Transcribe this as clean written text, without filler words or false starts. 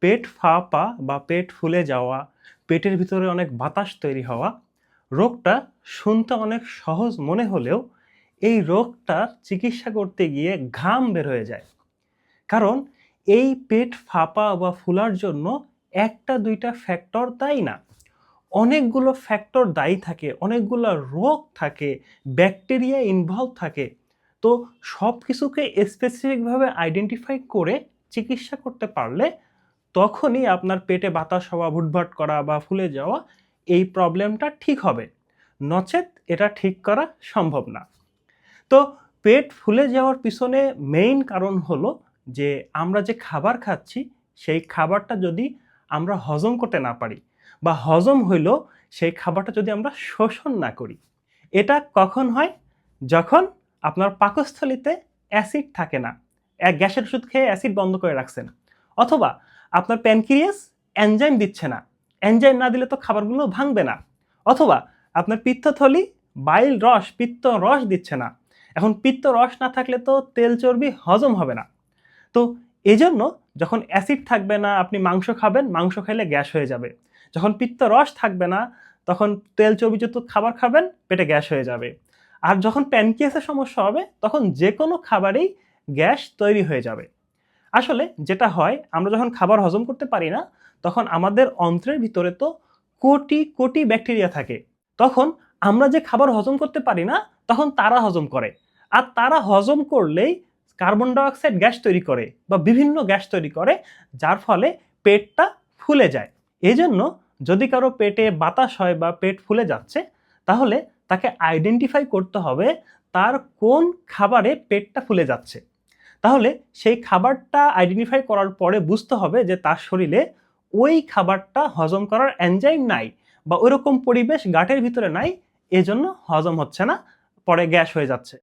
পেট ফাঁপা বা পেট ফুলে যাওয়া, পেটের ভিতরে অনেক বাতাস তৈরি হওয়া রোগটা শুনতে অনেক সহজ মনে হলেও এই রোগটার চিকিৎসা করতে গিয়ে ঘাম বের হয়ে যায়। কারণ এই পেট ফাঁপা বা ফুলার জন্য ১টা ২টা ফ্যাক্টর দায়ী না। অনেকগুলো ফ্যাক্টর দায়ী থাকে, অনেকগুলো রোগ থাকে, ব্যাকটেরিয়া ইনভলভ থাকে। তো সবকিছুকে স্পেসিফিকভাবে আইডেন্টিফাই করে চিকিৎসা করতে পারলে তখনই আপনার পেটে বাতাস হওয়া, ভুটভাট করা বা ফুলে যাওয়া এই প্রবলেমটা ঠিক হবে। নচেত এটা ঠিক করা সম্ভব না। তো পেট ফুলে যাওয়ার পিছনে মেইন কারণ হলো যে আমরা যে খাবার খাচ্ছি সেই খাবারটা যদি আমরা হজম করতে না পারি বা হজম হইলেও সেই খাবারটা যদি আমরা শোষণ না করি। এটা কখন হয়? যখন আপনার পাকস্থলীতে অ্যাসিড থাকে না। গ্যাসের ওষুধ খেয়ে অ্যাসিড বন্ধ করে রাখছেন। অথবা আপনার প্যানক্রিয়াস এনজাইম দিচ্ছে না। এনজাইম না দিলে তো খাবারগুলো ভাঙবে না। অথবা আপনার পিত্তথলি বাইল রস, পিত্ত রস দিচ্ছে না। এখন পিত্ত রস না থাকলে তো তেল চর্বি হজম হবে না। তো এজন্য যখন অ্যাসিড থাকবে না, আপনি মাংস খাবেন, মাংস খাইলে গ্যাস হয়ে যাবে। যখন পিত্ত রস থাকবে না, তখন তেল চর্বিযুক্ত খাবার খাবেন, পেটে গ্যাস হয়ে যাবে। আর যখন প্যানক্রিয়াসের সমস্যা হবে, তখন যেকোনো খাবারেই গ্যাস তৈরি হয়ে যাবে। আসলে যেটা হয়, আমরা যখন খাবার হজম করতে পারি না, তখন আমাদের অন্ত্রের ভিতরে তো কোটি, কোটি ব্যাকটেরিয়া থাকে। তখন আমরা যে খাবার হজম করতে পারি না, তখন তারা হজম করে। আর তারা হজম করলেই কার্বন ডাই অক্সাইড গ্যাস তৈরি করে বা বিভিন্ন গ্যাস তৈরি করে, যার ফলে পেটটা ফুলে যায়। এজন্য যদি কারো পেটে বাতাস হয় বা পেট ফুলে যাচ্ছে, তাহলে তাকে আইডেন্টিফাই করতে হবে তার কোন খাবারে পেটটা ফুলে যাচ্ছে। তাহলে সেই খাবারটা আইডেন্টিফাই করার পরে বুঝতে হবে যে তার শরীরে ওই খাবারটা হজম করার এনজাইম নাই বা ওইরকম পরিবেশ গাটের ভিতরে নাই, এজন্য হজম হচ্ছে না, পরে গ্যাস হয়ে যাচ্ছে।